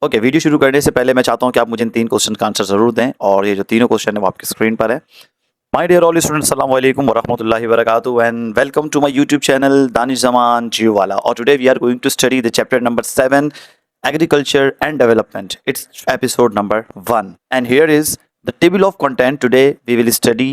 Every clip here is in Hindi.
ओके, वीडियो शुरू करने से पहले मैं चाहता हूँ कि आप मुझे इन 3 क्वेश्चन का आंसर ज़रूर दें और ये जो तीनों क्वेश्चन है वो आपकी स्क्रीन पर है। माय डियर ऑल स्टूडेंट्स, अस्सलाम वालेकुम व रहमतुल्लाहि व बरकातुहू and welcome to my YouTube channel Danish Zaman Jiyowala और today we are going to study the chapter number 7 agriculture and development. It's episode number 1 and here is the table of content. Today we will study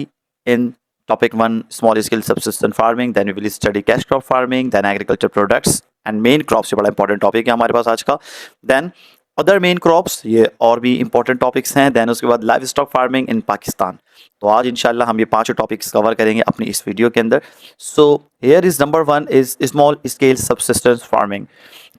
in topic 1 small scale subsistence farming, then we will study cash crop farming, then agriculture products and main crops। ये बड़ा इंपॉर्टेंट टॉपिक है हमारे पास आज का। देन अदर मेन क्रॉप्स, ये और भी इंपॉर्टेंट टॉपिक्स हैं। देन उसके बाद live stock farming in Pakistan. तो आज इंशाल्लाह हम ये पांचों टॉपिक्स कवर करेंगे अपनी इस वीडियो के अंदर। So here is number 1 is small scale subsistence farming.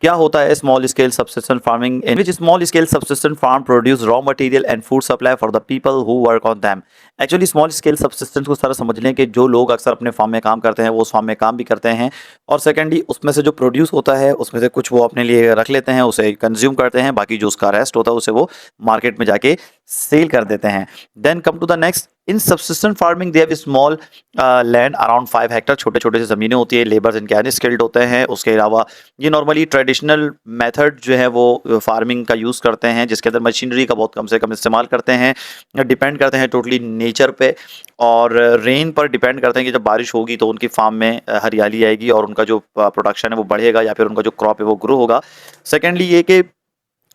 क्या होता है small scale subsistence farming? In which small scale subsistence farm produce raw material and food supply for the people who work on them. Actually small scale subsistence को सारा समझ लें कि जो लोग अक्सर अपने फार्म में काम करते हैं वो उस फार्म में काम भी करते हैं, और सेकेंडली उसमें से जो प्रोड्यूस होता है उसमें से कुछ वो अपने लिए रख लेते हैं, उसे कंज्यूम करते हैं, बाकी जो उसका रेस्ट होता है उसे वो मार्केट में जाके सेल कर देते हैं। Then come to the next, in subsistence farming they have small land around 5 hectare. छोटे छोटे से ज़मीनें होती है, लेबर्स इनके अनस्किल्ड होते हैं। उसके अलावा ये नॉर्मली ट्रेडिशनल मेथड जो है वो फार्मिंग का यूज़ करते हैं, जिसके अंदर मशीनरी का बहुत कम से कम इस्तेमाल करते हैं। डिपेंड करते हैं टोटली नेचर पे और रेन पर डिपेंड करते हैं कि जब बारिश होगी तो उनकी फार्म में हरियाली आएगी और उनका जो प्रोडक्शन है वो बढ़ेगा या फिर उनका जो क्रॉप है वो ग्रो होगा। सेकेंडली ये कि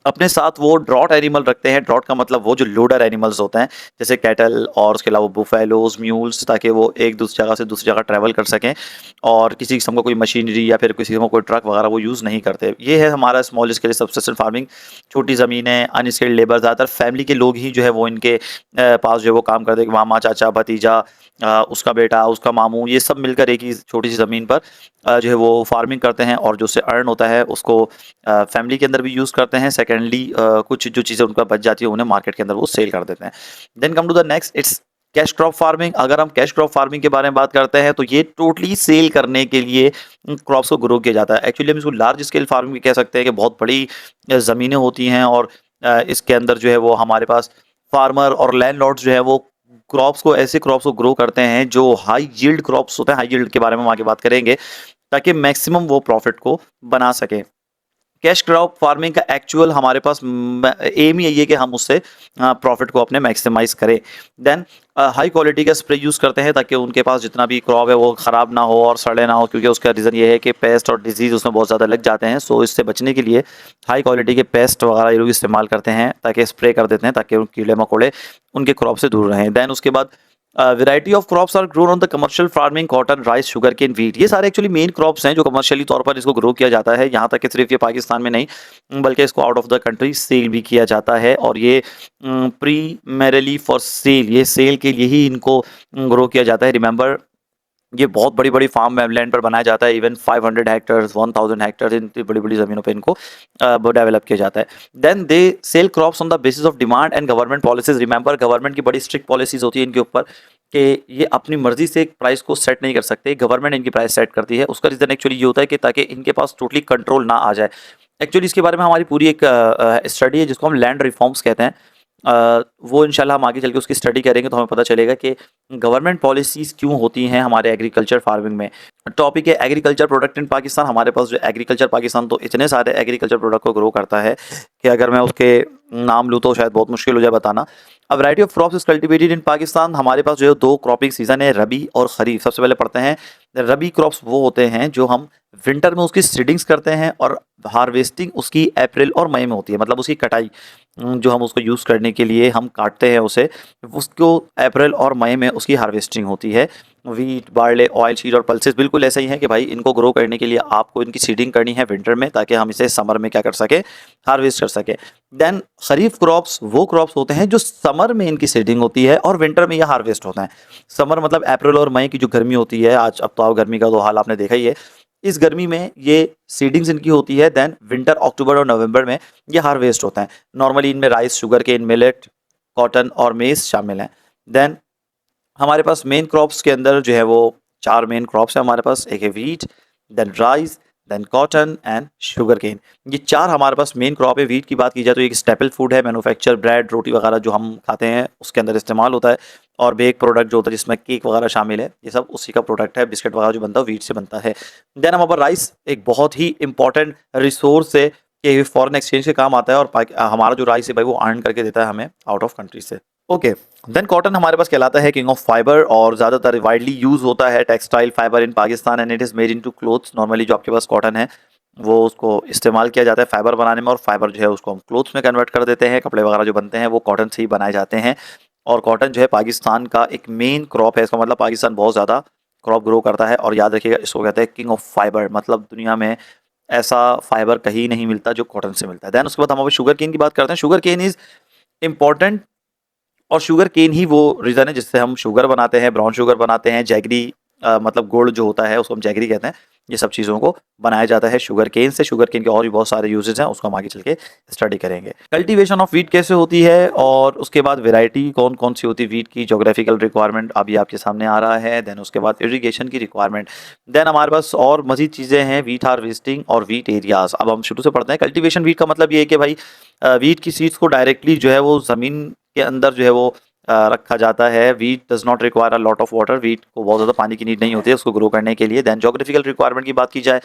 अपने साथ वो ड्रॉट एनिमल रखते हैं। ड्रॉट का मतलब वो जो लोडर एनिमल्स होते हैं, जैसे कैटल और उसके अलावा बुफेलोज, म्यूल्स, ताकि वो एक दूसरी जगह से दूसरी जगह ट्रैवल कर सकें, और किसी किस्म का कोई मशीनरी या फिर किसी किस्म का कोई ट्रक वगैरह वो यूज़ नहीं करते। ये है हमारा स्मॉल स्केल सब्सिस्टेंस फार्मिंग। छोटी ज़मीनें, अनस्किल्ड लेबर, ज़्यादातर फैमिली के लोग ही जो है वो इनके पास जो है वो काम करते हैं। मामा, चाचा, भतीजा, उसका बेटा, उसका मामू, ये सब मिलकर एक ही छोटी सी ज़मीन पर जो है वो फार्मिंग करते हैं, और जो उससे अर्न होता है उसको फैमिली के अंदर भी यूज़ करते हैं। सेकेंडली कुछ जो चीज़ें उनका बच जाती है उन्हें मार्केट के अंदर वो सेल कर देते हैं। Then come to the next, it's cash crop farming. अगर हम कैश क्रॉप फार्मिंग के बारे में बात करते हैं तो ये टोटली सेल करने के लिए क्रॉप्स को ग्रो किया जाता है। एक्चुअली हम इसको लार्ज स्केल फार्मिंग भी कह सकते हैं कि बहुत बड़ी ज़मीनें होती हैं, और इसके अंदर जो है वो हमारे पास फार्मर और लैंडलॉर्ड्स जो है वो ऐसे क्रॉप्स को ग्रो करते हैं जो हाई यील्ड क्रॉप्स होते हैं। हाई यील्ड के बारे में हम आगे बात करेंगे, ताकि मैक्सिमम वो प्रॉफिट को बना सकें। कैश क्रॉप फार्मिंग का एक्चुअल हमारे पास एम ही यही है कि हम उससे प्रॉफिट को अपने मैक्सिमाइज करें। देन हाई क्वालिटी का स्प्रे यूज़ करते हैं ताकि उनके पास जितना भी क्रॉप है वो ख़राब ना हो और सड़े ना हो, क्योंकि उसका रीज़न ये है कि पेस्ट और डिजीज़ उसमें बहुत ज़्यादा लग जाते हैं। सो इससे बचने के लिए हाई क्वालिटी के पेस्ट वगैरह ये लोग इस्तेमाल करते हैं, ताकि स्प्रे कर देते हैं ताकि उन कीड़े मकोड़े उनके क्रॉप से दूर रहें। देन उसके बाद variety of crops are grown on the commercial farming, cotton, rice, sugarcane, wheat. ये सारे एक्चुअली मेन क्रॉप्स हैं जो कमर्शियली तौर पर इसको ग्रो किया जाता है। यहाँ तक कि सिर्फ ये पाकिस्तान में नहीं बल्कि इसको out of the country sell भी किया जाता है, और ये प्रीमरली फॉर सेल, ये सेल के लिए ही इनको ग्रो किया जाता है। रिमेंबर, ये बहुत बड़ी बड़ी फार्म लैंड पर बनाया जाता है। इवन 500 हेक्टर्स, 1000 हेक्टर्स, इन बड़ी बड़ी ज़मीनों पे इनको डेवलप किया जाता है। Then they sell crops on the basis of demand and government policies. Remember, government की बड़ी स्ट्रिक्ट पॉलिसीज होती है इनके ऊपर कि ये अपनी मर्जी से एक प्राइस को सेट नहीं कर सकते, गवर्नमेंट इनकी प्राइस सेट करती है। उसका रीज़न एक्चुअली ये होता है कि ताकि इनके पास टोटली कंट्रोल ना आ जाए। एक्चुअली इसके बारे में हमारी पूरी एक स्टडी है जिसको हम लैंड रिफॉर्म्स कहते हैं। वो इंशाल्लाह हम आगे चल के उसकी स्टडी करेंगे तो हमें पता चलेगा कि गवर्नमेंट पॉलिसीज़ क्यों होती हैं हमारे एग्रीकल्चर फार्मिंग में। टॉपिक है एग्रीकल्चर प्रोडक्ट इन पाकिस्तान। हमारे पास जो एग्रीकल्चर पाकिस्तान तो इतने सारे एग्रीकल्चर प्रोडक्ट को ग्रो करता है कि अगर मैं उसके नाम लूँ तो शायद बहुत मुश्किल हो जाए बताना। अब variety of crops is cultivated in Pakistan. हमारे पास जो है 2 क्रॉपिंग सीजन है, रबी और खरीफ। सबसे पहले पढ़ते हैं रबी क्रॉप्स। वो होते हैं जो हम विंटर में उसकी सीडिंग्स करते हैं, और हार्वेस्टिंग उसकी अप्रैल और मई में होती है। मतलब उसकी कटाई जो हम उसको यूज़ करने के लिए हम काटते हैं उसे, उसको अप्रैल और मई में उसकी हार्वेस्टिंग होती है। वीट, बार्ले, ऑयल सीड और पल्सेस बिल्कुल ऐसा ही है कि भाई इनको ग्रो करने के लिए आपको इनकी सीडिंग करनी है विंटर में, ताकि हम इसे समर में क्या कर सके, हार्वेस्ट कर सके। देन खरीफ क्रॉप्स वो क्रॉप्स होते हैं जो समर में इनकी सीडिंग होती है और विंटर में यह हार्वेस्ट होता है। समर मतलब अप्रैल और मई की जो गर्मी होती है, आज अब तो आप गर्मी का तो हाल आपने देखा ही है, इस गर्मी में ये सीडिंग्स इनकी होती है। देन विंटर, अक्टूबर और नवंबर में ये हार्वेस्ट होता है। नॉर्मली इनमें rice, sugarcane, millet, cotton और मेज शामिल हैं। देन हमारे पास मेन क्रॉप्स के अंदर जो है वो 4 मेन क्रॉप्स हैं हमारे पास। एक है wheat, then rice, then cotton and sugar cane. ये 4 हमारे पास मेन क्रॉप है। वीट की बात की जाए तो एक स्टेपल फूड है, मैन्युफैक्चर, ब्रेड, रोटी वगैरह जो हम खाते हैं उसके अंदर इस्तेमाल होता है, और बेक प्रोडक्ट जो होता है जिसमें केक वगैरह शामिल है, ये सब उसी का प्रोडक्ट है। बिस्किट वगैरह जो बनता है वीट से बनता है। देन हमारे पास राइस एक बहुत ही इंपॉर्टेंट रिसोर्स है कि फॉरेन एक्सचेंज के काम आता है, और हमारा जो राइस है भाई वो अर्न करके देता है हमें आउट ऑफ कंट्री से। ओके, देन कॉटन हमारे पास कहलाता है किंग ऑफ फाइबर, और ज़्यादातर वाइडली यूज होता है textile fibre in Pakistan, and it is made into clothes. Normally जो आपके पास कॉटन है वो उसको इस्तेमाल किया जाता है फाइबर बनाने में, और फाइबर जो है उसको हम क्लोथ्स में कन्वर्ट कर देते हैं। कपड़े वगैरह जो बनते हैं वो कॉटन से ही बनाए जाते हैं, और कॉटन जो है पाकिस्तान का एक मेन क्रॉप है। इसका मतलब पाकिस्तान बहुत ज़्यादा क्रॉप ग्रो करता है, और याद रखिएगा इसको कहते हैं किंग ऑफ फाइबर, मतलब दुनिया में ऐसा फाइबर कहीं नहीं मिलता जो कॉटन से मिलता है। देन उसके बाद हम अभी शुगर केन की बात करते हैं। शुगर केन इज़ इम्पॉर्टेंट, और शुगर केन ही वो रीज़न है जिससे हम शुगर बनाते हैं, ब्राउन शुगर बनाते हैं, जैगरी मतलब गुड़ जो होता है उसको हम जैगरी कहते हैं। ये सब चीज़ों को बनाया जाता है शुगर केन से। शुगर केन के और भी बहुत सारे यूजेस हैं, उसको हम आगे चल के स्टडी करेंगे। कल्टीवेशन ऑफ वीट कैसे होती है, और उसके बाद वेराइटी कौन कौन सी होती है वीट की, जोग्राफिकल रिक्वायरमेंट अभी आपके सामने आ रहा है। देन उसके बाद इरीगेशन की रिक्वायरमेंट। देन हमारे पास और मजीद चीज़ें हैं, वीट हार्वेस्टिंग और वीट एरियाज। अब हम शुरू से पढ़ते हैं। कल्टीवेशन वीट का मतलब ये है कि भाई वीट की सीड्स को डायरेक्टली जो है वो ज़मीन के अंदर जो है वो रखा जाता है। Wheat does not require a lot of water, wheat को बहुत ज़्यादा पानी की नीड नहीं होती है उसको ग्रो करने के लिए। देन जोग्राफिकल रिक्वायरमेंट की बात की जाए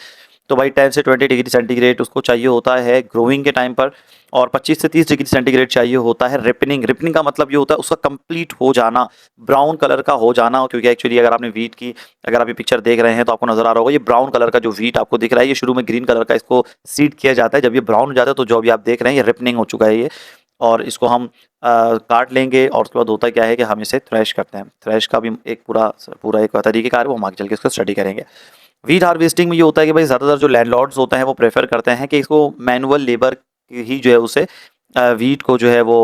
तो भाई 10 से 20 डिग्री सेंटीग्रेड उसको चाहिए होता है ग्रोइंग के टाइम पर, और 25 से 30 डिग्री सेंटीग्रेड चाहिए होता है रिपनिंग। रिपनिंग का मतलब ये होता है उसका कंप्लीट हो जाना, ब्राउन कलर का हो जाना, क्योंकि एक्चुअली अगर आपने वीट की अगर आप ये पिक्चर देख रहे हैं तो आपको नजर आ रहा होगा ये ब्राउन कलर का जो वीट आपको दिख रहा है, ये शुरू में ग्रीन कलर का इसको सीड किया जाता है। जब ये ब्राउन हो जाता है तो जो अभी आप देख रहे हैं ये रिपनिंग हो चुका है ये, और इसको हम काट लेंगे। और उसके बाद होता क्या है कि हम इसे थ्रेश करते हैं। थ्रेश का भी एक पूरा एक तरीक़ेकार है, वो हम आगे चल के इसको स्टडी करेंगे। वीट हार्वेस्टिंग में ये होता है कि भाई ज़्यादातर जो लैंडलॉर्ड्स होते हैं वो प्रेफर करते हैं कि इसको मैनुअल लेबर ही जो है उसे वीट को जो है वो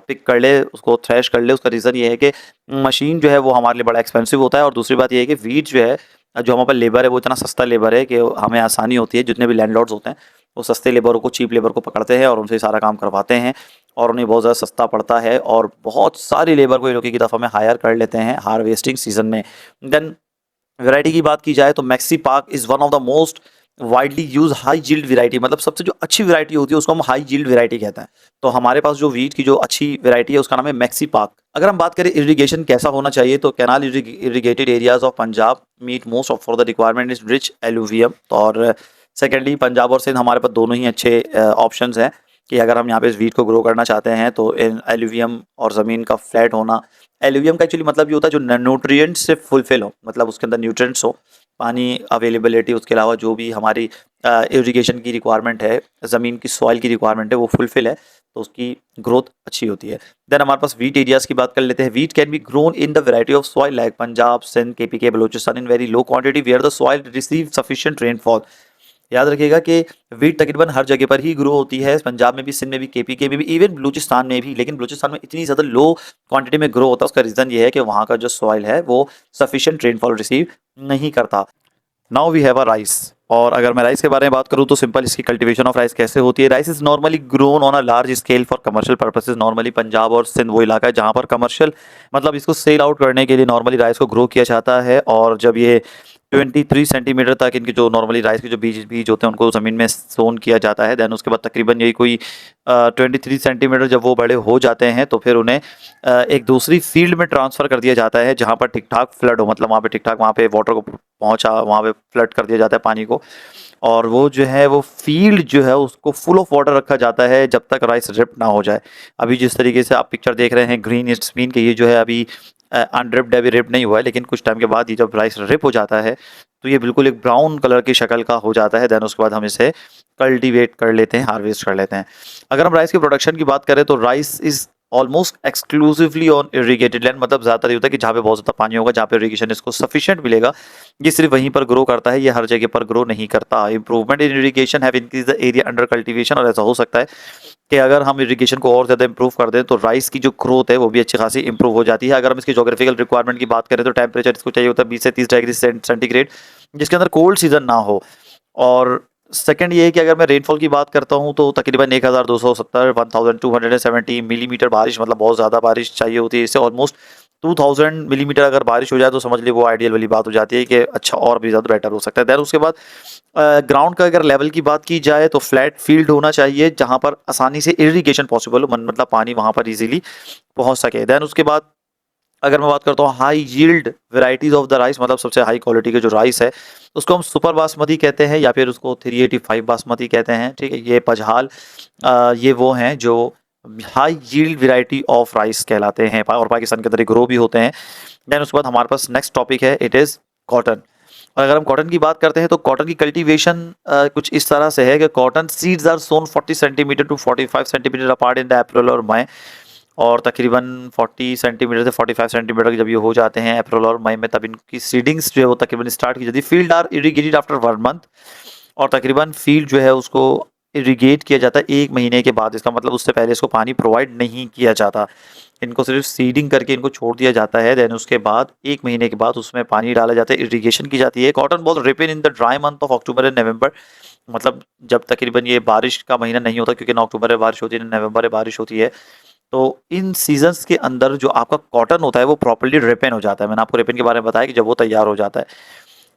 पिक कर ले, उसको थ्रेश कर ले। उसका रीज़न ये है कि मशीन जो है वो हमारे लिए बड़ा एक्सपेंसिव होता है, और दूसरी बात ये है कि वीट जो है जो हमारे पास लेबर है वो इतना सस्ता लेबर है कि हमें आसानी होती है। जितने भी लैंडलॉर्ड्स होते हैं वो सस्ते लेबरों को, चीप लेबर को पकड़ते हैं और उनसे सारा काम करवाते हैं, और उन्हें बहुत ज़्यादा सस्ता पड़ता है, और बहुत सारी लेबर को ये लोग एक दफ़ा में हायर कर लेते हैं हार्वेस्टिंग सीजन में। देन वैरायटी की बात की जाए तो मैक्सी पाक is one of the most widely use high yield variety, मतलब सबसे जो अच्छी वैरायटी होती है उसको हम हाई जील्ड वैरायटी कहते हैं। तो हमारे पास जो वीट की जो अच्छी वैरायटी है उसका नाम है मैक्सी पाक। अगर हम बात करें इरिगेशन कैसा होना चाहिए, तो canal irrigated areas of Punjab meet most of for the requirement is rich alluvium. और सेकेंडली पंजाब और सिंध हमारे पास दोनों ही अच्छे ऑप्शंस हैं कि अगर हम यहाँ पे इस वीट को ग्रो करना चाहते हैं तो एलुवियम और ज़मीन का फ्लैट होना। एलुवियम का एक्चुअली मतलब ये होता है जो न्यूट्रिएंट्स से फुलफिल हो, मतलब उसके अंदर न्यूट्रिएंट्स हो, पानी अवेलेबिलिटी, उसके अलावा जो भी हमारी इरिगेशन की रिक्वायरमेंट है, ज़मीन की सॉइल की रिक्वायरमेंट है वो फुलफिल है, तो उसकी ग्रोथ अच्छी होती है। देन हमारे पास वीट एरियाज़ की बात कर लेते हैं। Wheat can be grown in the variety of soil like Punjab, Sindh, KPK, Balochistan in very low quantity where the soil receive sufficient rainfall. याद रखिएगा कि वीट तकरीबन हर जगह पर ही ग्रो होती है, पंजाब में भी, सिंध में भी, केपीके में भी, इवन बलूचिस्तान में भी, लेकिन बलूचिस्तान में इतनी ज़्यादा लो क्वांटिटी में ग्रो होता है। उसका रीज़न ये है कि वहाँ का जो सॉइल है वो सफिशिएंट रेनफॉल रिसीव नहीं करता। Now we have a rice, और अगर मैं राइस के बारे में बात करूँ तो सिंपल इसकी कल्टीवेशन ऑफ राइस कैसे होती है। Rice is normally grown on a large scale for commercial purposes. Normally Punjab और सिंध वो इलाका है जहाँ पर कमर्शियल मतलब इसको सेल आउट करने के लिए नॉर्मली राइस को ग्रो किया जाता है। और जब ये 23 सेंटीमीटर तक इनके जो नॉर्मली राइस के जो बीज होते हैं उनको ज़मीन में सोन किया जाता है। देन उसके बाद तकरीबन यही कोई 23 सेंटीमीटर जब वो बड़े हो जाते हैं तो फिर उन्हें एक दूसरी फील्ड में ट्रांसफ़र कर दिया जाता है जहाँ पर ठीक ठाक फ्लड हो, मतलब वहाँ पे ठीक ठाक वहाँ पे वाटर को पहुँचा, वहाँ पे फ्लड कर दिया जाता है पानी को, और वो जो है वो फील्ड जो है उसको फुल ऑफ वाटर रखा जाता है जब तक राइस रिप ना हो जाए। अभी जिस तरीके से आप पिक्चर देख रहे हैं ग्रीन, इट्स मीन कि ये जो है अभी अनरिप्ड है, अभी रिप नहीं हुआ है, लेकिन कुछ टाइम के बाद ये जब राइस रिप हो जाता है तो ये बिल्कुल एक ब्राउन कलर की शक्ल का हो जाता है। देन उसके बाद हम इसे कल्टीवेट कर लेते हैं, हार्वेस्ट कर लेते हैं। अगर हम राइस की प्रोडक्शन की बात करें तो rice is almost exclusively on irrigated land, मतलब ज़्यादातर ये होता है कि जहाँ पे बहुत ज़्यादा पानी होगा, जहाँ पे इरीगेशन इसको सफिशिएंट मिलेगा, ये सिर्फ वहीं पर ग्रो करता है, ये हर जगह पर ग्रो नहीं करता। Improvement in irrigation have increase the area under cultivation, और ऐसा हो सकता है कि अगर हम इरीगेशन को और ज़्यादा इंप्रूव कर दें तो राइस की जो ग्रोथ है वो भी अच्छी खासी इंप्रूव हो जाती है। अगर हम इसकी जोग्राफिकल रिक्वायरमेंट की बात करें तो टेम्परेचर इसको चाहिए होता है 20 से 30 डिग्री सेंटीग्रेड, जिसके अंदर कोल्ड सीजन ना हो। और सेकंड ये है कि अगर मैं रेनफॉल की बात करता हूँ तो तकरीबन 1270 1270 मिलीमीटर बारिश, मतलब बहुत ज़्यादा बारिश चाहिए होती है। इससे ऑलमोस्ट 2000 मिलीमीटर अगर बारिश हो जाए तो समझ लीजिए वो आइडियल वाली बात हो जाती है कि अच्छा और भी ज़्यादा बेटर हो सकता है। दैन उसके बाद ग्राउंड का अगर लेवल की बात की जाए तो फ्लैट फील्ड होना चाहिए जहाँ पर आसानी से इरीगेशन पॉसिबल हो, मतलब पानी वहाँ पर इजीली पहुँच सके। दैन उसके बाद अगर मैं बात करता हूँ high yield varieties of the rice, मतलब सबसे हाई क्वालिटी के जो राइस है उसको हम सुपर बासमती कहते हैं या फिर उसको 385 बासमती कहते हैं। ठीक है, ये पजहाल ये वो हैं जो high yield variety of rice कहलाते हैं और पाकिस्तान के अंदर ग्रो भी होते हैं। देन उसके बाद हमारे पास नेक्स्ट टॉपिक है, इट इज़ कॉटन। और अगर हम कॉटन की बात करते हैं तो कॉटन की कल्टीवेशन कुछ इस तरह से है कि cotton seeds are sown 40 centimetre to 45 centimetre apart in the April और मई, और तकरीबन 40 सेंटीमीटर से 45 सेंटीमीटर जब ये हो जाते हैं अप्रैल और मई में, तब इनकी सीडिंग्स जो है वो तकरीबन स्टार्ट की जाती है। Field are irrigated after 1 month, और तकरीबन फील्ड जो है उसको इरीगेट किया जाता है 1 महीने के बाद। इसका मतलब उससे पहले इसको पानी प्रोवाइड नहीं किया जाता, इनको सिर्फ सीडिंग करके इनको छोड़ दिया जाता है। देन उसके बाद 1 महीने के बाद उसमें पानी डाला जाता है, इरीगेशन की जाती है। Cotton ball ripen in the dry month of October and November, मतलब जब तकरीबन ये बारिश का महीना नहीं होता, क्योंकि ना अक्टूबर में बारिश होती है ना नवंबर में बारिश होती है, तो इन सीजन्स के अंदर जो आपका कॉटन होता है वो प्रॉपर्ली रिपेन हो जाता है। मैंने आपको रिपेन के बारे में बताया कि जब वो तैयार हो जाता है,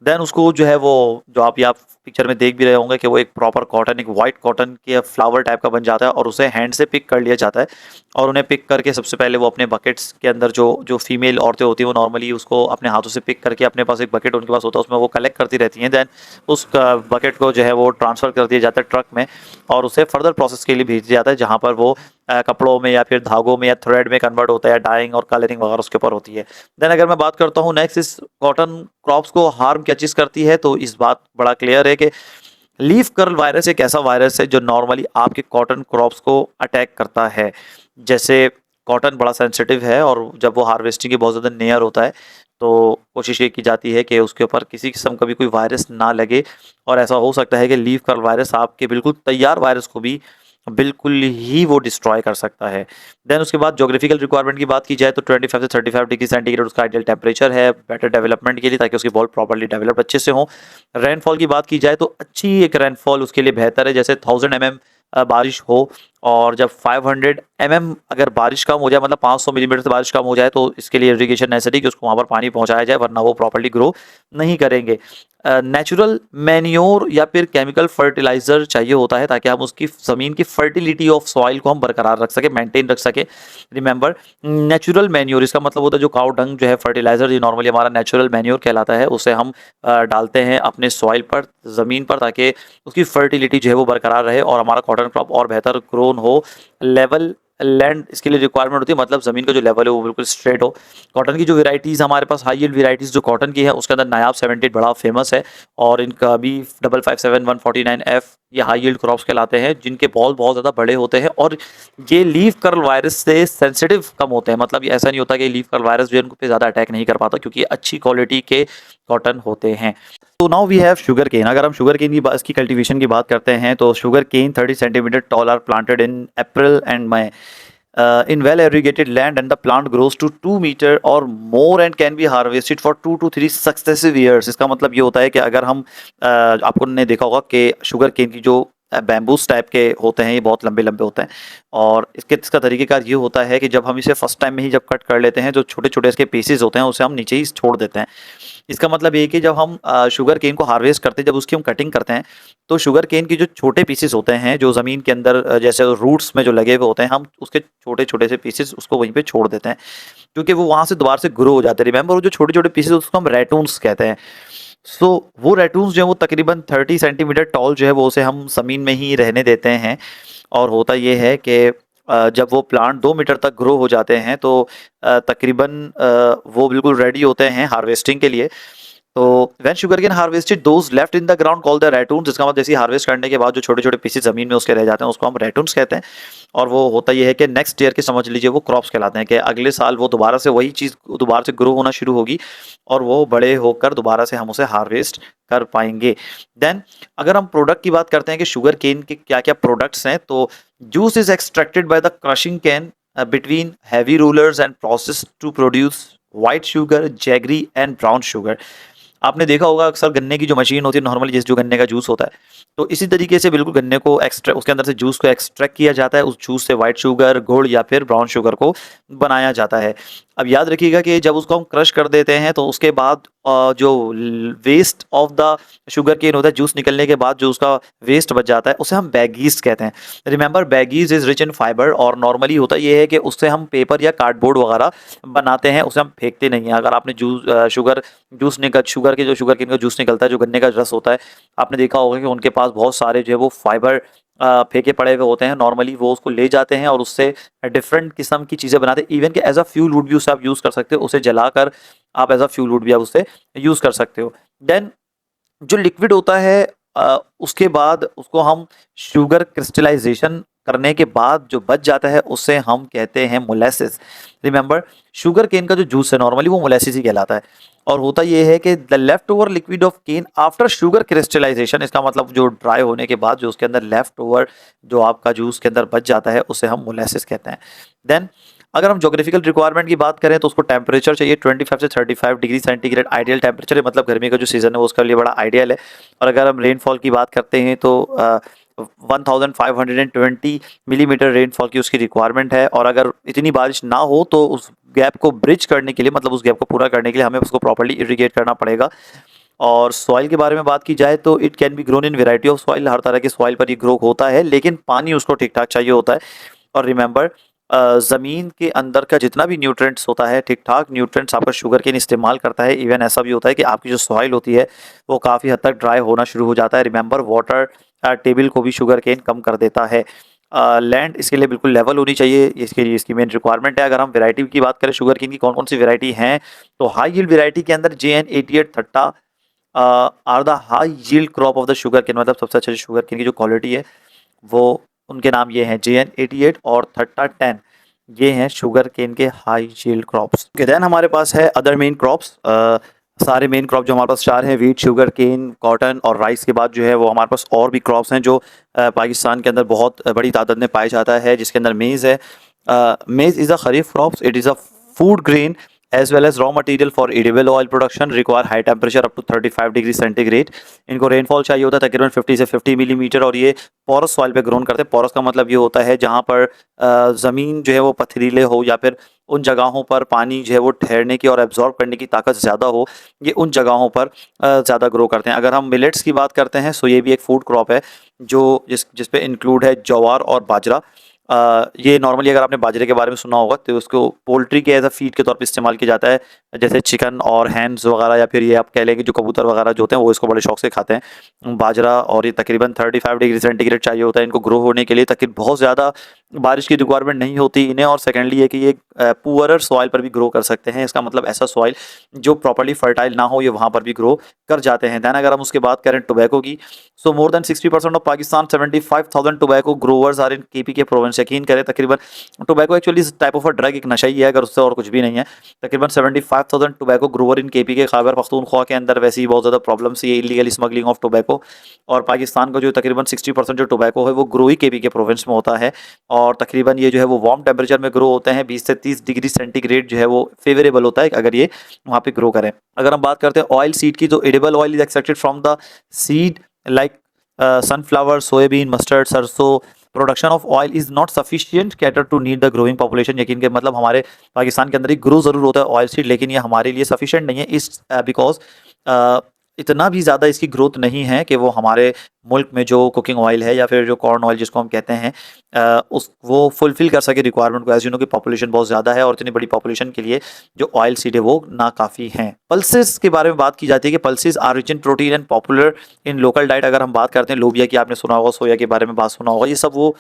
देन उसको जो है वो जो आप यहाँ पिक्चर में देख भी रहे होंगे कि वो एक प्रॉपर कॉटन, एक वाइट कॉटन के फ्लावर टाइप का बन जाता है, और उसे हैंड से पिक कर लिया जाता है। और उन्हें पिक करके सबसे पहले वो अपने बकेट्स के अंदर जो जो फीमेल औरतें होती हैं वो नॉर्मली उसको अपने हाथों से पिक करके अपने पास एक बकेट उनके पास होता है, उसमें वो कलेक्ट करती रहती हैं। देन उस बकेट को जो है वो ट्रांसफ़र कर दिया जाता है ट्रक में, और उसे फर्दर प्रोसेस के लिए भेज दिया जाता है, जहाँ पर वो कपड़ों में या फिर धागों में या थ्रेड में कन्वर्ट होता है, डाइंग और कलरिंग वगैरह उसके ऊपर होती है। देन अगर मैं बात करता हूँ नेक्स्ट, इस कॉटन क्रॉप्स को हार्म क्या चीज़ करती है, तो इस बात बड़ा क्लियर है कि लीफ कर्ल वायरस एक ऐसा वायरस है जो नॉर्मली आपके कॉटन क्रॉप्स को अटैक करता है। जैसे कॉटन बड़ा सेंसिटिव है और जब वो हार्वेस्टिंग के बहुत ज़्यादा नियर होता है, तो कोशिश ये की जाती है कि उसके ऊपर किसी किस्म का भी कोई वायरस ना लगे, और ऐसा हो सकता है कि लीफ कर्ल वायरस आपके बिल्कुल तैयार वायरस को भी बिल्कुल ही वो डिस्ट्रॉय कर सकता है। देन उसके बाद ज्योग्राफिकल रिक्वायरमेंट की बात की जाए तो 25 से 35 डिग्री सेंटीग्रेड उसका आइडियल टेम्परेचर है बेटर डेवलपमेंट के लिए, ताकि उसकी बॉल प्रॉपर्ली डेवलप अच्छे से हो। रेनफॉल की बात की जाए तो अच्छी एक रेनफॉल उसके लिए बेहतर है, जैसे 1000 mm बारिश हो, और जब 500 mm अगर बारिश कम हो जाए, मतलब 500 मिलीमीटर से बारिश कम हो जाए, तो इसके लिए इरिगेशन नेसेसरी कि उसको वहाँ पर पानी पहुँचाया जाए, वरना वो प्रॉपर्ली ग्रो नहीं करेंगे। नेचुरल मैन्योर या फिर केमिकल फर्टिलाइज़र चाहिए होता है, ताकि हम उसकी ज़मीन की फर्टिलिटी ऑफ सॉइल को हम बरकरार रख सकें, मेंटेन रख सकें। रिमेंबर, नेचुरल मैन्योर इसका मतलब होता है जो काउ डंग जो है फर्टिलाइज़र, ये नॉर्मली हमारा नेचुरल मैन्योर कहलाता है, उसे हम डालते हैं अपने सॉइल पर, ज़मीन पर, ताकि उसकी फर्टिलिटी जो है वो बरकरार रहे और हमारा कॉटन क्रॉप और बेहतर ग्रोन हो। लेवल लैंड इसके लिए रिक्वायरमेंट होती है, मतलब ज़मीन का जो लेवल है वो बिल्कुल स्ट्रेट हो। कॉटन की जो वेराइटीज़ हमारे पास हाई यील्ड वेराइटीज़ जो कॉटन की है, उसके अंदर नायाब 78 बड़ा फेमस है, और इनका भी 557149F ये हाई यील्ड क्रॉप्स कहलाते हैं, जिनके बॉल बहुत ज़्यादा बड़े होते हैं, और ये लीफ कर्ल वायरस से सेंसिटिव कम होते हैं। मतलब ये ऐसा नहीं होता कि लीफ कर्ल वायरस जो है उनको पे ज़्यादा अटैक नहीं कर पाता, क्योंकि ये अच्छी क्वालिटी के कॉटन होते हैं। तो now we have sugar cane. अगर हम शुगर केन की इसकी कल्टीवेशन की बात करते हैं तो sugar cane 30 centimetre tall are planted in April and May in well irrigated land, and the plant grows to 2 meter or more and can be harvested for 2 to 3 successive years। इसका मतलब ये होता है कि अगर हम आपको ने देखा होगा कि शुगर केन की जो बैम्बूस टाइप के होते हैं ये बहुत लंबे लंबे होते हैं, और इसका तरीक़ेकार ये होता है कि जब हम इसे फर्स्ट टाइम में ही जब कट कर लेते हैं, जो छोटे छोटे इसके पीसेस होते हैं उसे हम नीचे ही छोड़ देते हैं। इसका मतलब ये कि जब हम शुगर केन को हार्वेस्ट करते हैं, जब उसकी हम कटिंग करते हैं, तो शुगर केन की जो छोटे पीसेस होते हैं जो ज़मीन के अंदर जैसे रूट्स में जो लगे हुए होते हैं, हम उसके छोटे छोटे से पीसेस उसको वहीं पे छोड़ देते हैं, क्योंकि वो वहाँ से दोबारा से ग्रो हो जाते हैं। रिमेंबर, वो जो छोटे छोटे पीसेस उसको हम रेटून्स कहते हैं। सो वो रेटून्स जो है वो तकरीबन 30 सेंटीमीटर टॉल जो है वो उसे हम ज़मीन में ही रहने देते हैं, और होता ये है कि जब वो प्लांट 2 मीटर तक ग्रो हो जाते हैं तो तकरीबन वो बिल्कुल रेडी होते हैं हार्वेस्टिंग के लिए। तो when sugar cane harvested those left in the ground called the ratoons, जिसका मतलब जैसे हार्वेस्ट करने के बाद जो छोटे छोटे पीसेस ज़मीन में उसके रह जाते हैं उसको हम रेटून्स कहते हैं। और वो होता ये है कि नेक्स्ट ईयर के समझ लीजिए वो क्रॉप्स कहलाते हैं, कि अगले साल वो दोबारा से वही चीज़ दोबारा से ग्रो होना शुरू होगी, और वो बड़े होकर दोबारा से हम उसे हार्वेस्ट कर पाएंगे। देन अगर हम प्रोडक्ट की बात करते हैं कि शुगर केन के क्या क्या प्रोडक्ट्स हैं, तो juice is extracted by the crushing cane between heavy rollers and process to produce white sugar, jaggery and brown sugar. आपने देखा होगा अक्सर गन्ने की जो मशीन होती है नॉर्मली, जैसे जो गन्ने का जूस होता है, तो इसी तरीके से बिल्कुल गन्ने को उसके अंदर से जूस को एक्सट्रैक्ट किया जाता है, उस जूस से वाइट शुगर, गुड़ या फिर ब्राउन शुगर को बनाया जाता है। अब याद रखिएगा कि जब उसको हम क्रश कर देते हैं तो उसके बाद जो waste of the sugar cane होता है, जूस निकलने के बाद जो उसका वेस्ट बच जाता है, उसे हम बैगीज कहते हैं। Remember, baggies is rich in fibre, और नॉर्मली होता ये है कि उससे हम पेपर या कार्डबोर्ड वगैरह बनाते हैं, उसे हम फेंकते नहीं हैं। अगर आपने शुगर के जो शुगर केन का जूस निकलता है, जो गन्ने का रस होता है, आपने देखा होगा कि उनके पास बहुत सारे जो है वो फाइबर फेंके पड़े हुए होते हैं। नॉर्मली वो उसको ले जाते हैं और उससे डिफरेंट किस्म की चीज़ें बनाते हैं। इवन कि एज अ फ्यूल वुड भी उसे आप यूज़ कर सकते हो, उसे जलाकर आप एज अ फ्यूल वुड भी आप उससे यूज़ कर सकते हो। देन जो लिक्विड होता है, उसके बाद उसको हम शुगर क्रिस्टलाइजेशन करने के बाद जो बच जाता है उसे हम कहते हैं मोलेसिस। रिमेंबर, शुगर केन का जो जूस है नॉर्मली वो मोलेसिस ही कहलाता है। और होता ये है कि the left over liquid of cane after sugar crystallisation, इसका मतलब जो ड्राई होने के बाद जो उसके अंदर लेफ्ट ओवर जो आपका जूस के अंदर बच जाता है उसे हम मोलेसिस कहते हैं। देन अगर हम ज्योग्राफिकल रिक्वायरमेंट की बात करें तो उसको टेम्परेचर चाहिए 25 से 35 डिग्री सेंटीग्रेड आइडियल टेम्परेचर है, मतलब गर्मी का जो सीजन है वो उसके लिए बड़ा आइडियल है। और अगर हम रेनफॉल की बात करते हैं तो 1520 मिलीमीटर रेनफॉल की उसकी रिक्वायरमेंट है। और अगर इतनी बारिश ना हो तो उस गैप को ब्रिज करने के लिए, मतलब उस गैप को पूरा करने के लिए हमें उसको प्रॉपर्ली इरिगेट करना पड़ेगा। और सॉइल के बारे में बात की जाए तो it can be grown in variety of soil, हर तरह के सॉइल पर ये ग्रो होता है, लेकिन पानी उसको ठीक ठाक चाहिए होता है। और रिमेंबर, ज़मीन के अंदर का जितना भी न्यूट्रिएंट्स होता है, ठीक ठाक न्यूट्रिएंट्स आपका शुगर केन इस्तेमाल करता है। इवन ऐसा भी होता है कि आपकी जो सॉइल होती है वो काफ़ी हद तक ड्राई होना शुरू हो जाता है। रिमेंबर, वाटर टेबल को भी शुगर केन कम कर देता है। लैंड इसके लिए बिल्कुल लेवल होनी चाहिए, इसके लिए इसकी मेन रिक्वायरमेंट है। अगर हम वैरायटी की बात करें शुगर केन की कौन कौन सी वैरायटी हैं, तो हाई यील्ड वैरायटी के अंदर JN88 are the high yield crop of the sugar cane, मतलब सबसे अच्छे शुगर केन की जो क्वालिटी है वो, उनके नाम ये हैं JN88 और 3010। ये हैं शुगर केन के हाई यील्ड क्रॉप्स। देन हमारे पास है अदर मेन क्रॉप्स। सारे मेन क्रॉप जो हमारे पास चार हैं, वीट, शुगर केन, कॉटन और राइस के बाद जो है वो हमारे पास और भी क्रॉप्स हैं जो पाकिस्तान के अंदर बहुत बड़ी तादाद में पाया जाता है, जिसके अंदर मेज़ है। मेज़ is a kharif crops, it is a food grain as well as raw material for edible oil production, require high temperature up to 35 degree centigrade. इनको रेनफॉल चाहिए होता है तकरीबन 50 से 50 मिलीमीटर, और ये पोरस सॉइल पे ग्रोन करते हैं। पोरस का मतलब ये होता है जहाँ पर ज़मीन जो है वो पथरीले हो, या फिर उन जगहों पर पानी जो है वो ठहरने की और एब्जॉर्ब करने की ताकत ज़्यादा हो, ये उन जगहों पर ज़्यादा ग्रो करते हैं। अगर हम मिलेट्स की बात करते हैं सो ये भी एक फूड क्रॉप है जो जिस पे इंक्लूड है ज्वार और बाजरा। ये नॉर्मली अगर आपने बाजरे के बारे में सुना होगा तो उसको पोल्ट्री के एज अ फीड के तौर पे इस्तेमाल किया जाता है, जैसे चिकन और हैंस वगैरह, या फिर ये आप कह लेंगे जो कबूतर वगैरह जो होते हैं वो इसको बड़े शौक से खाते हैं बाजरा। और ये तकरीबन 35 डिग्री सेंटीग्रेड चाहिए होता है इनको ग्रो होने के लिए, ताकि बहुत ज़्यादा बारिश की रिक्वायरमेंट नहीं होती इन्हें। और सेकेंडली ये कि ये पुअरर सॉइल पर भी ग्रो कर सकते हैं, इसका मतलब ऐसा सॉइल जो प्रॉपर्ली फर्टाइल ना हो ये वहाँ पर भी ग्रो कर जाते हैं। दैन अगर हम उसके बात करें टोबैको की, so more than 60% of Pakistan 75,000 tobacco growers are in KP के प्रोविंस। यकीन करें तकरीबन tobacco actually is type of a drug, एक नशा ही है, अगर उससे और कुछ भी नहीं है। तकरीबन 75,000 टोबैको ग्रोवर इन KP के खैबर पख्तूनख्वा के अंदर वैसे ही बहुत ज़्यादा प्रॉब्लम्स ये इलीगल स्मगलिंग ऑफ टोबैको। और पाकिस्तान का जो तकरीबन 60% जो टोबैको है वो ग्रो ही KP के प्रोविंस में होता है। और तकरीबन ये जो है वो वार्म टेम्परेचर में ग्रो होते हैं, 20 से 30 डिग्री सेंटीग्रेड जो है वो फेवरेबल होता है अगर ये वहाँ पे ग्रो करें। अगर हम बात करते हैं ऑयल सीड की, तो edible oil is extracted from the seed like sunflower, soybean, mustard, सरसों। Production of oil is not sufficient cater to need the growing population. यकीन के मतलब हमारे पाकिस्तान के अंदर ही ग्रो जरूर होता है ऑयल सीड, लेकिन ये हमारे लिए सफिशिएंट नहीं है, इस बिकॉज इतना भी ज़्यादा इसकी ग्रोथ नहीं है कि वो हमारे मुल्क में जो कुकिंग ऑयल है या फिर जो कॉर्न ऑयल जिसको हम कहते हैं उस वो फुलफिल कर सके रिक्वायरमेंट को। एज यू नो कि पॉपुलेशन बहुत ज़्यादा है और इतनी बड़ी पॉपुलेशन के लिए जो ऑयल सीड है वो नाकाफ़ी हैं। पल्सेस के बारे में बात की जाती है कि pulses are rich in protein and popular in local diet. अगर हम बात करते हैं लोबिया की, आपने सुना होगा, सोया के बारे में बात सुना होगा, ये सब वो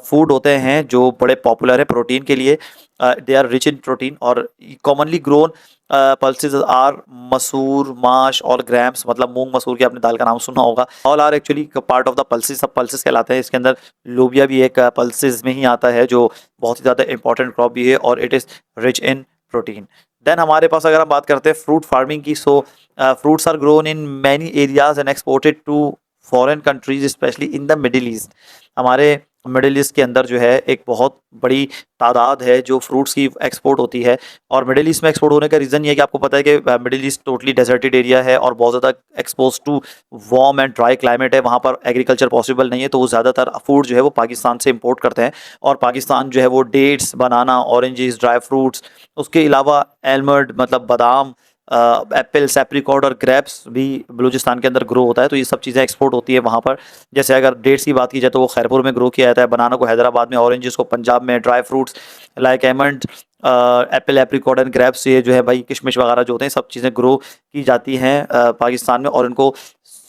फूड होते हैं जो बड़े पॉपुलर है प्रोटीन के लिए। They are rich in protein और commonly grown pulses are masoor, mash और ग्राम्स, मतलब मूंग मसूर की आपने दाल का नाम सुना होगा। All are actually part of the pulses, सब पल्सेस कहलाते हैं। इसके अंदर लोबिया भी एक पल्सेस में ही आता है जो बहुत ही ज़्यादा इंपॉर्टेंट क्रॉप भी है और it is rich in protein. Then हमारे पास अगर हम बात करते हैं फ्रूट फार्मिंग की, so fruits are grown in many areas and exported to foreign countries specially in the middle east, हमारे मिडिल ईस्ट के अंदर जो है एक बहुत बड़ी तादाद है जो फ्रूट्स की एक्सपोर्ट होती है। और मिडिल ईस्ट में एक्सपोर्ट होने का रीज़न ये है कि आपको पता है कि middle east totally deserted area है और बहुत ज़्यादा expose to warm and dry climate है, वहाँ पर एग्रीकल्चर पॉसिबल नहीं है, तो वो ज़्यादातर फूड जो है वो पाकिस्तान से इंपोर्ट करते हैं। और पाकिस्तान जो है वो डेट्स, बनाना, ऑरेंजेस, ड्राई फ्रूट्स, उसके अलावा एलमंड मतलब बादाम, एप्पल्स, एप्रिकॉट और ग्रेप्स भी बलूचिस्तान के अंदर ग्रो होता है, तो ये सब चीज़ें एक्सपोर्ट होती है वहाँ पर। जैसे अगर डेट्स की बात की जाए तो वो खैरपुर में ग्रो किया जाता है, बनाना को हैदराबाद में, ऑरेंजेस को पंजाब में, dry fruits like Aemond, Apple, apricot and grapes, ये जो है भाई किशमिश वगैरह जो होते हैं सब चीज़ें ग्रो की जाती हैं पाकिस्तान में और इनको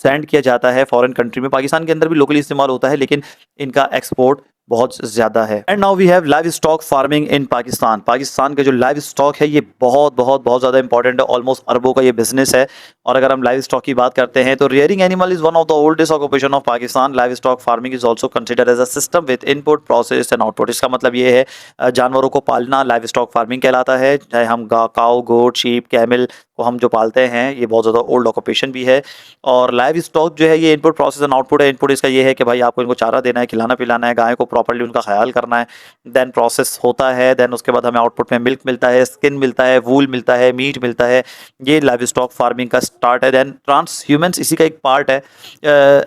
सेंड किया जाता है फॉरेन कंट्री में। पाकिस्तान के अंदर भी लोकली इस्तेमाल होता है लेकिन इनका एक्सपोर्ट बहुत ज़्यादा है। And now we have livestock farming in Pakistan. Pakistan का जो लाइव स्टॉक है ये बहुत बहुत बहुत ज़्यादा इंपॉर्टेंट है, ऑलमोस्ट अरबों का ये बिजनेस है। और अगर हम लाइव स्टॉक की बात करते हैं तो rearing animal is one of the oldest occupation of Pakistan. Livestock farming is also considered as a system with input, process and output. इसका मतलब ये है जानवरों को पालना लाइव स्टॉक फार्मिंग कहलाता है। चाहे हम काऊ, गोट, शीप, कैमल को हम जो पालते हैं, ये बहुत ज़्यादा ओल्ड ऑक्यूपेशन भी है। और लाइव स्टॉक जो है ये इनपुट, प्रोसेस एंड आउटपुट है। इनपुट इसका ये है कि भाई आपको इनको चारा देना है, खिलाना पिलाना है, गाय को प्रॉपर्ली उनका ख्याल करना है। देन प्रोसेस होता है, देन उसके बाद हमें आउटपुट में मिल्क मिलता है, स्किन मिलता है, वूल मिलता है, मीट मिलता है। ये लाइव स्टॉक फार्मिंग का स्टार्ट है। देन ट्रांस ह्यूमंस इसी का एक पार्ट है।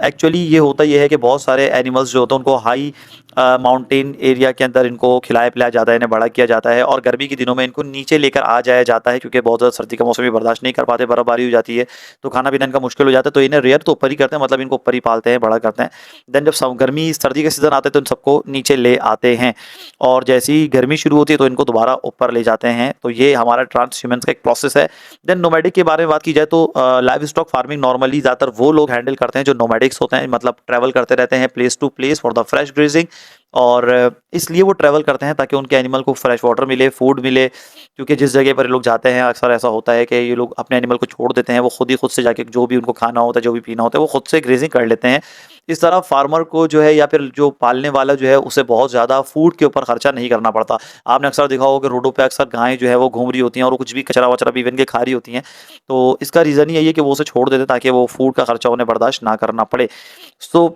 एक्चुअली ये होता ये है कि बहुत सारे एनिमल्स जो होते हैं उनको हाई माउंटेन एरिया के अंदर इनको खिलाया पिलाया जाता है, इन्हें बड़ा किया जाता है और गर्मी के दिनों में इनको नीचे लेकर आ जाया जाता है क्योंकि बहुत ज़्यादा सर्दी का मौसम भी बर्दाश्त नहीं कर पाते, बर्फबारी हो जाती है तो खाना पीना इनका मुश्किल हो जाता है, तो इन्हें रेयर तो ऊपर ही करते हैं, मतलब इनको ऊपर ही पालते हैं, बड़ा करते हैं। देन जब गर्मी सर्दी का सीज़न आता है तो इन सबको नीचे ले आते हैं और जैसे ही गर्मी शुरू होती है तो इनको दोबारा ऊपर ले जाते हैं। तो ये हमारा ट्रांस ह्यूमंस का एक प्रोसेस है। देन नोमैडिक के बारे में बात की जाए तो लाइव स्टॉक फार्मिंग नॉर्मली ज़्यादातर वो लोग हैंडल करते हैं जो नोमैडिक्स होते हैं, मतलब ट्रैवल करते रहते हैं place to place for the fresh grazing. और इसलिए वो ट्रैवल करते हैं ताकि उनके एनिमल को फ्रेश वाटर मिले, फूड मिले, क्योंकि जिस जगह पर ये लोग जाते हैं अक्सर ऐसा होता है कि ये लोग अपने एनिमल को छोड़ देते हैं, वो खुद से जाके जो भी उनको खाना होता है, जो भी पीना होता है वो खुद से ग्रेजिंग कर लेते हैं। इस तरह फार्मर को जो है या फिर जो पालने वाला जो है उसे बहुत ज़्यादा फूड के ऊपर खर्चा नहीं करना पड़ता। आपने अक्सर देखा होगा कि रोडों पे अक्सर गायें जो है वो घूम रही होती हैं और वो कुछ भी कचरा वचरा भी इवन के खा रही होती हैं, तो इसका रीज़न ही यही है कि वो उसे छोड़ देते हैं ताकि वो फूड का खर्चा उन्हें बर्दाश्त ना करना पड़े। So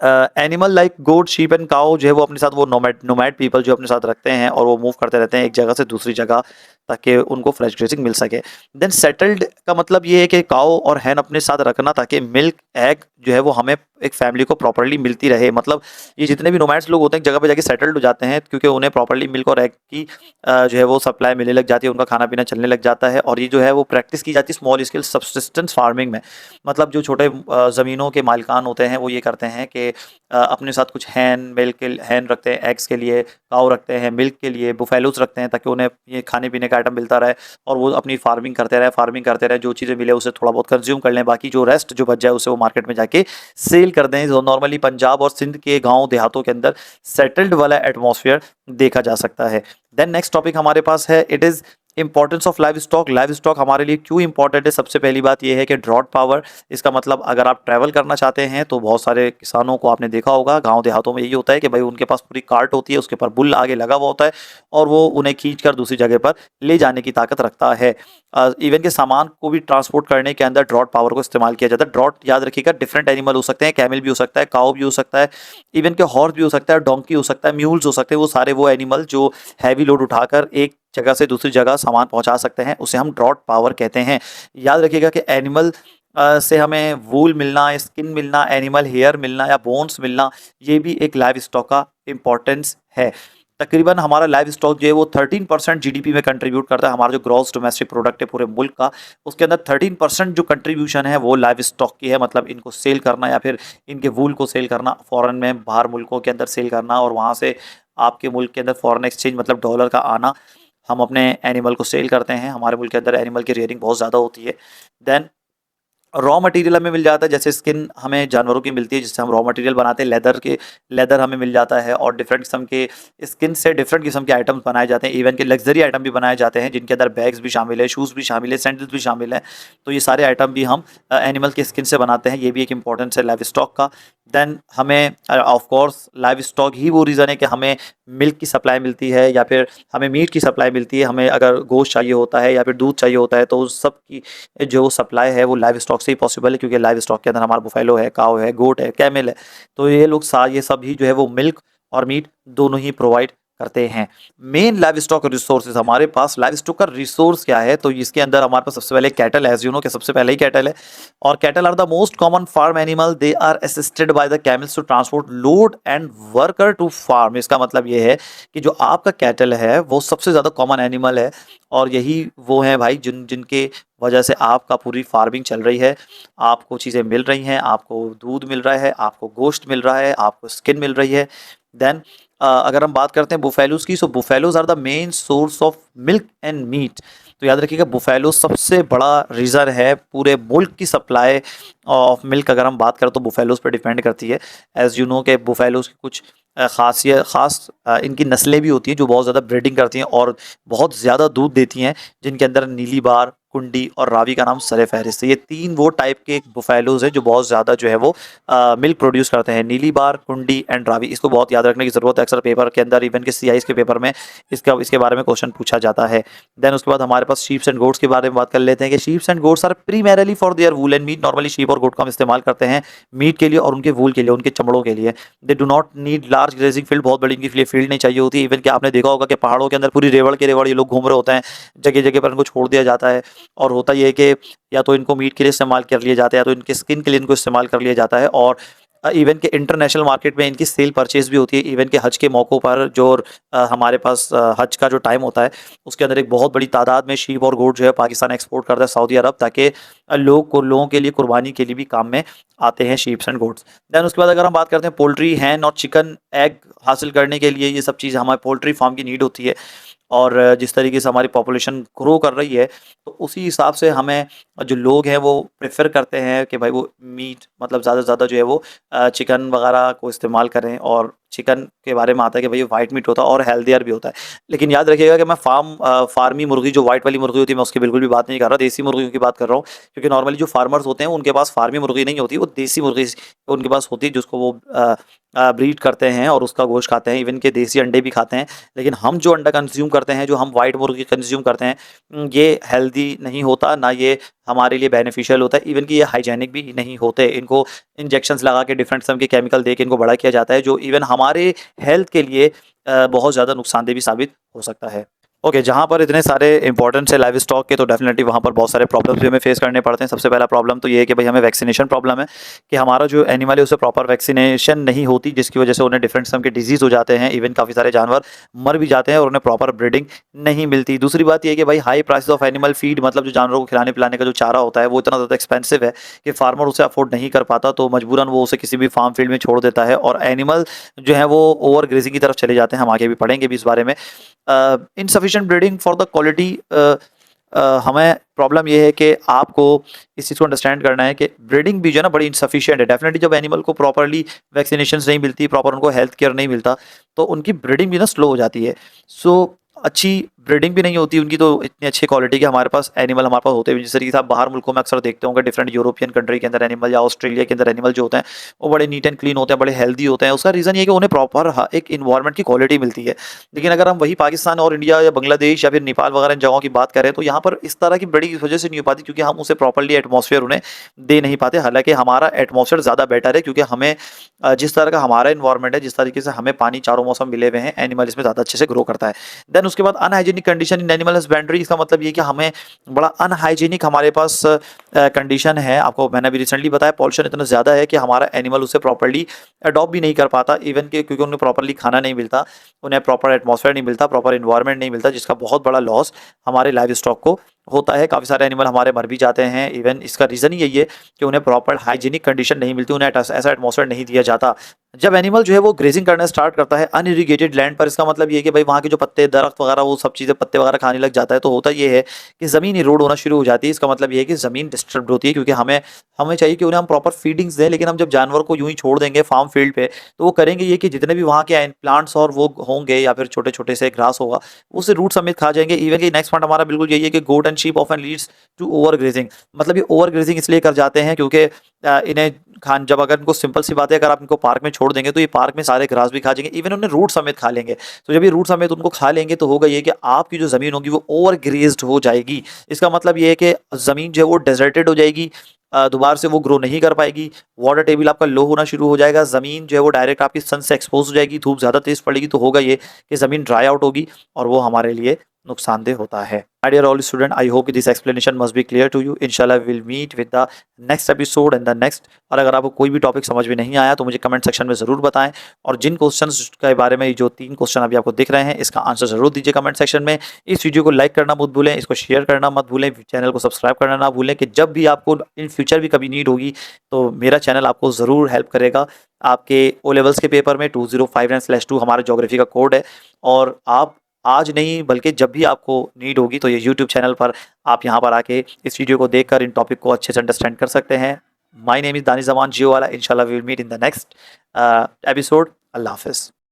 animal like goat, sheep and cow जो है वो अपने साथ वो नोमैड पीपल जो अपने साथ रखते हैं और वो मूव करते रहते हैं एक जगह से दूसरी जगह ताकि उनको फ्रेश ग्रेजिंग मिल सके। देन सेटल्ड का मतलब ये है कि काउ और हैन अपने साथ रखना ताकि मिल्क, एग जो है वो हमें एक फैमिली को प्रॉपर्ली मिलती रहे। मतलब ये जितने भी नोमैड्स लोग होते हैं एक जगह पे जाके सेटल्ड हो जाते हैं क्योंकि उन्हें प्रॉपर्ली मिल्क और एग की जो है वो सप्लाई मिलने लग जाती है, उनका खाना पीना चलने लग जाता है। और ये जो है वो प्रैक्टिस की जाती है स्मॉल स्केल सब्सिस्टेंस फार्मिंग में। मतलब जो छोटे ज़मीनों के मालिकान होते हैं वो ये करते हैं कि अपने साथ कुछ हैन रखते हैं एग्स के लिए, काऊ रखते हैं मिल्क के लिए, बुफेलोस रखते हैं ताकि उन्हें ये खाने पीने का आइटम मिलता रहे और वो अपनी फार्मिंग करते रहे, जो चीज़ें मिले उसे थोड़ा बहुत कंज्यूम कर लें, बाकी जो रेस्ट जो बच जाए उसे वो मार्केट में जाके सेल कर दें। जो नॉर्मली पंजाब और सिंध के गाँव देहातों के अंदर सेटल्ड वाला एटमॉस्फेयर देखा जा सकता है। देन नेक्स्ट टॉपिक हमारे पास है, it is importance of live stock. Live stock हमारे लिए क्यों इंपॉर्टेंट है? सबसे पहली बात यह है कि ड्रॉट पावर। इसका मतलब अगर आप ट्रैवल करना चाहते हैं तो बहुत सारे किसानों को आपने देखा होगा गांव देहातों में यही होता है कि भाई उनके पास पूरी कार्ट होती है, उसके ऊपर बुल आगे लगा हुआ होता है और वो उन्हें खींच कर दूसरी जगह पर ले जाने की ताकत रखता है। इवन के सामान को भी ट्रांसपोर्ट करने के अंदर ड्रॉट पावर को इस्तेमाल किया जाता है। ड्रॉट याद रखिएगा डिफरेंट एनिमल हो सकते हैं, कैमल भी हो सकता है, काऊ भी हो सकता है, इवन के हॉर्स भी हो सकता है, डोंकी हो सकता है, म्यूल्स हो सकते हैं। वो सारे वो एनिमल जो हैवी लोड उठाकर एक जगह से दूसरी जगह सामान पहुंचा सकते हैं, उसे हम ड्रॉट पावर कहते हैं। याद रखिएगा कि एनिमल से हमें वूल मिलना, स्किन मिलना, एनिमल हेयर मिलना या बोन्स मिलना, ये भी एक लाइव स्टॉक का इम्पोर्टेंस है। तकरीबन हमारा लाइव स्टॉक जो है वो 13% जीडीपी में कंट्रीब्यूट करता है। हमारा जो ग्रॉस डोमेस्टिक प्रोडक्ट है पूरे मुल्क का, उसके अंदर 13% जो कंट्रीब्यूशन है वो लाइव स्टॉक की है। मतलब इनको सेल करना या फिर इनके वूल को सेल करना, फॉरेन में बाहर मुल्कों के अंदर सेल करना और वहाँ से आपके मुल्क के अंदर फॉरेन एक्सचेंज मतलब डॉलर का आना, हम अपने एनिमल को सेल करते हैं। हमारे मुल्क के अंदर एनिमल की रेयरिंग बहुत ज़्यादा होती है। देन रॉ मटेरियल हमें मिल जाता है, जैसे स्किन हमें जानवरों की मिलती है जिससे हम रॉ मटेरियल बनाते हैं, लेदर हमें मिल जाता है और डिफरेंट किस्म के स्किन से डिफरेंट किस्म के आइटम्स बनाए जाते हैं। इवन के लग्जरी आइटम भी बनाए जाते हैं जिनके अंदर बैग्स भी शामिल है, शूज़ भी शामिल है, सैंडल्स भी शामिल है। तो ये सारे आइटम भी हम एनिमल के स्किन से बनाते हैं। ये भी एक इंपॉर्टेंस है लाइव स्टॉक का। देन हमें ऑफ कोर्स लाइव स्टॉक ही वो रीज़न है कि हमें मिल्क की सप्लाई मिलती है या फिर हमें मीट की सप्लाई मिलती है। हमें अगर गोश्त चाहिए होता है या फिर दूध चाहिए होता है तो उस सब की जो सप्लाई है वो लाइव स्टॉक स्टॉक से ही पॉसिबल है, क्योंकि लाइव स्टॉक के अंदर हमारा बुफेलो है, काव है, गोट है, कैमल है, तो ये लोग ये सब ही जो है वो मिल्क और मीट दोनों ही प्रोवाइड करते हैं। मेन लाइव स्टॉक रिसोर्सेज, हमारे पास लाइव स्टॉक का रिसोर्स क्या है, तो इसके अंदर हमारे पास सबसे पहले कैटल, एज यू नो कि सबसे पहले ही कैटल है, और cattle are the most common farm animal, they are assisted by the camels to transport load and worker to farm. इसका मतलब ये है कि जो आपका कैटल है वो सबसे ज़्यादा कॉमन एनिमल है, और यही वो है भाई जिनके वजह से आपका पूरी फार्मिंग चल रही है, आपको चीज़ें मिल रही हैं, आपको दूध मिल रहा है, आपको गोश्त मिल रहा है, आपको स्किन मिल रही है। देन अगर हम बात करते हैं बुफेलोज की, so buffaloes are the main source of milk and meat. तो याद रखिएगा बुफेलो सबसे बड़ा रीज़न है पूरे मुल्क की सप्लाई ऑफ मिल्क। अगर हम बात करें तो बुफेलोज पर डिपेंड करती है। एज यू नो के बुफेलोज की कुछ ख़ास इनकी नस्लें भी होती हैं जो बहुत ज़्यादा ब्रीडिंग करती हैं और बहुत ज़्यादा दूध देती हैं, जिनके अंदर नीली बार, कुंडी और रावी का नाम सरे फहरिस्त है। ये तीन वो टाइप के बुफेलोज हैं जो बहुत ज़्यादा जो है वो मिल्क प्रोड्यूस करते हैं, नीली बार, कुंडी एंड रावी। इसको बहुत याद रखने की ज़रूरत है, अक्सर पेपर के अंदर, इवन के CIs के पेपर में इसके बारे में क्वेश्चन पूछा जाता है। देन उसके बाद हमारे पास शीप्स एंड गोट्स के बारे में बात कर लेते हैं कि sheeps and goats are primarily for their wool and meat. Normally sheep और गोट का हम इस्तेमाल करते हैं मीट के लिए और उनके वूल के लिए, उनके चमड़ों के लिए। They do not need large grazing field, बहुत बड़ी इनकी लिए फील्ड नहीं चाहिए होती। इवन कि आपने देखा होगा कि पहाड़ों के अंदर पूरी रेवड़ के रेवड़ ये लोग घूम रहे होते हैं, जगह जगह पर इनको छोड़ दिया जाता है, और होता ये है कि या तो इनको मीट के लिए इस्तेमाल कर लिया जाता है या तो इनके स्किन के लिए इनको इस्तेमाल कर लिया जाता है। और इवन के इंटरनेशनल मार्केट में इनकी सेल परचेज भी होती है। इवन के हज के मौक़ों पर जो हमारे पास हज का जो टाइम होता है उसके अंदर एक बहुत बड़ी तादाद में शीप और गोट जो है पाकिस्तान एक्सपोर्ट करता है सऊदी अरब, ताकि लोगों के लिए कुर्बानी के लिए भी काम में आते हैं शीप्स एंड गोट्स। देन उसके बाद अगर हम बात करते हैं पोल्ट्री, हैन और चिकन एग हासिल करने के लिए, ये सब चीज़ हमारे पोल्ट्री फार्म की नीड होती है। और जिस तरीके से हमारी पॉपुलेशन ग्रो कर रही है तो उसी हिसाब से हमें जो लोग हैं वो प्रेफर करते हैं कि भाई वो मीट मतलब ज़्यादा से ज़्यादा जो है वो चिकन वगैरह को इस्तेमाल करें। और चिकन के बारे में आता है कि भाई ये वाइट मीट होता है और हेल्दियर भी होता है। लेकिन याद रखिएगा कि मैं फार्मी मुर्गी जो वाइट वाली मुर्गी होती है मैं उसकी बिल्कुल भी बात नहीं कर रहा, देसी मुर्गियों की बात कर रहा हूँ। क्योंकि नॉर्मली जो फार्मर्स होते हैं उनके पास फार्मी मुर्गी नहीं होती, वो देसी मुर्गी उनके पास होती है जिसको वो ब्रीड करते हैं और उसका गोश्त खाते हैं, इवन के देसी अंडे भी खाते हैं। लेकिन हम जो अंडा कंज्यूम करते हैं, जो हम वाइट मुर्गी कंज्यूम करते हैं, ये हेल्दी नहीं होता, ना ये हमारे लिए बेनिफिशियल होता है, इवन कि ये हाइजेनिक भी नहीं होते। इनको इंजेक्शंस लगा के डिफरेंट किस्म के केमिकल दे के इनको बड़ा किया जाता है, जो इवन हमारे हेल्थ के लिए बहुत ज़्यादा नुकसानदेह भी साबित हो सकता है। ओके, जहाँ पर इतने सारे इंपॉर्टेंट्स है लाइव स्टॉक के, तो डेफिनेटली वहाँ पर बहुत सारे प्रॉब्लम्स भी हमें फेस करने पड़ते हैं। सबसे पहला प्रॉब्लम तो ये है कि भाई हमें वैक्सीनेशन प्रॉब्लम है कि हमारा जो एनिमल है उसे प्रॉपर वैक्सीनेशन नहीं होती, जिसकी वजह से उन्हें डिफरेंट किस्म के डिजीज़ हो जाते हैं। इवन काफ़ी सारे जानवर मर भी जाते हैं और उन्हें प्रॉपर ब्रीडिंग नहीं मिलती। दूसरी बात यह है कि भाई high price of animal feed, मतलब जो जानवरों को खिलाने पिलाने का जो चारा होता है वो इतना ज़्यादा एक्सपेंसिव है कि फार्मर उसे अफोर्ड नहीं कर पाता, तो मजबूरन वो उसे किसी भी फार्म फील्ड में छोड़ देता है और एनिमल जो है वो ओवर ग्रेजिंग की तरफ चले जाते हैं। हम आगे भी पढ़ेंगे भी इस बारे में। Insufficient breeding for the quality, हमें प्रॉब्लम ये है कि आपको इस चीज़ को अंडरस्टैंड करना है कि ब्रीडिंग भी जो है ना बड़ी इनसफिशिएंट है। डेफिनेटली जब एनिमल को प्रॉपरली वैक्सीनेशन नहीं मिलती, प्रॉपर उनको हेल्थ केयर नहीं मिलता, तो उनकी ब्रीडिंग भी ना स्लो हो जाती है। सो अच्छी ब्रीडिंग भी नहीं होती उनकी, तो इतनी अच्छी क्वालिटी के हमारे पास एनिमल हमारे पास होते हैं। जिस तरीके से आप बाहर मुल्कों में अक्सर देखते होंगे, डिफरेंट यूरोपियन कंट्री के अंदर एनिमल या ऑस्ट्रेलिया के अंदर एनिमल जो होते हैं वो बड़े नीट एंड क्लीन होते हैं, बड़े हेल्दी होते हैं। उसका रीज़न ये है कि उन्हें प्रॉपर एक इन्वायरमेंट की क्वालिटी मिलती है। लेकिन अगर हम वही पाकिस्तान और इंडिया या बांग्लादेश या फिर नेपाल वगैरह इन जगहों की बात करें तो यहाँ पर इस तरह की बड़ी इस वजह से नहीं हो पाती क्योंकि हम उसे प्रॉपरली एटमॉस्फेयर उन्हें दे नहीं पाते। हालांकि हमारा एटमॉस्फेयर ज़्यादा बेटर है क्योंकि हमें जिस तरह का हमारा इन्वायरमेंट है, जिस तरीके से हमें पानी चारों मौसम मिले हुए हैं, एनिमल इसमें ज़्यादा अच्छे से ग्रो करता है। देन उसके बाद unhygienic condition in animal husbandry, इसका मतलब ये कि हमें बड़ा अनहाइजीनिक हमारे पास कंडीशन है। आपको मैंने अभी रिसेंटली बताया पॉल्यूशन इतना ज़्यादा है कि हमारा एनिमल उसे प्रॉपर्ली अडॉप्ट भी नहीं कर पाता, इवन के क्योंकि उन्हें प्रॉपर्ली खाना नहीं मिलता, उन्हें प्रॉपर एटमॉस्फेयर नहीं मिलता, प्रॉपर इन्वायरमेंट नहीं मिलता, जिसका बहुत बड़ा लॉस हमारे लाइव स्टॉक को होता है। काफ़ी सारे एनिमल हमारे मर भी जाते हैं। इवन इसका रीज़न ही यही है कि उन्हें प्रॉपर हाइजीनिक कंडीशन नहीं मिलती, उन्हें ऐसा एटमॉस्फेयर नहीं दिया जाता। जब एनिमल जो है वो ग्रेजिंग करना स्टार्ट करता है अनइरिगेटेड लैंड पर, इसका मतलब ये है कि भाई वहाँ के जो पत्ते दरख्त वगैरह वो सब चीज़ें पत्ते वगैरह खाने लग जाता है, तो होता ये है कि ज़मीन इरोड होना शुरू हो जाती है। इसका मतलब ये है कि ज़मीन डिस्टर्ब होती है क्योंकि हमें चाहिए कि उन्हें हम प्रॉपर फीडिंग्स दें, लेकिन हम जब जानवर को यूँ ही छोड़ देंगे फार्म फील्ड पे तो वो करेंगे ये कि जितने भी वहाँ के प्लांट्स और वो होंगे या फिर छोटे छोटे से ग्रास होगा उसे रूट समेत खा जाएंगे। इवन कि नेक्स्ट पॉइंट हमारा बिल्कुल यही है कि goat and sheep often leads to overgrazing. मतलब ये ओवर ग्रेजिंग इसलिए कर जाते हैं क्योंकि इन्हें जब अगर इनको सिंपल सी बात है अगर आप इनको पार्क में छोड़ देंगे तो ये पार्क में सारे ग्रास भी खा जाएंगे, इवन उन्हें रूट समेत खा लेंगे। तो जब ये रूट समेत उनको खा लेंगे तो होगा ये कि आपकी जो ज़मीन होगी वो ओवर ग्रेज्ड हो जाएगी। इसका मतलब ये है कि ज़मीन जो है वो डेजर्टेड हो जाएगी, दोबारा से वो ग्रो नहीं कर पाएगी, वाटर टेबल आपका लो होना शुरू हो जाएगा, ज़मीन जो है वो डायरेक्ट आपकी सन से एक्सपोज हो जाएगी, धूप ज़्यादा तेज़ पड़ेगी तो होगा ये कि ज़मीन ड्राई आउट होगी और वो हमारे लिए नुकसानदेह होता है। My dear all student, I hope this explanation must be clear to you. इंशाल्लाह will meet with the next episode and the next. और अगर आपको कोई भी टॉपिक समझ में नहीं आया तो मुझे कमेंट सेक्शन में ज़रूर बताएं, और जिन क्वेश्चंस के बारे में जो 3 क्वेश्चन अभी आपको दिख रहे हैं इसका आंसर ज़रूर दीजिए कमेंट सेक्शन में। इस वीडियो को लाइक करना मत भूलें, इसको शेयर करना मत भूलें, चैनल को सब्सक्राइब करना ना भूलें कि जब भी आपको इन फ्यूचर भी कभी नीड होगी तो मेरा चैनल आपको ज़रूर हेल्प करेगा। आपके ओ लेवल्स के पेपर में 2059/2 हमारा ज्योग्राफी का कोड है, और आप आज नहीं बल्कि जब भी आपको नीड होगी तो ये यूट्यूब चैनल पर आप यहाँ पर आके इस वीडियो को देखकर इन टॉपिक को अच्छे से अंडरस्टैंड कर सकते हैं। My name is Danish Zaman Geo वाला। इंशाल्लाह we will meet in the next episode. अल्लाह हाफ़िज़।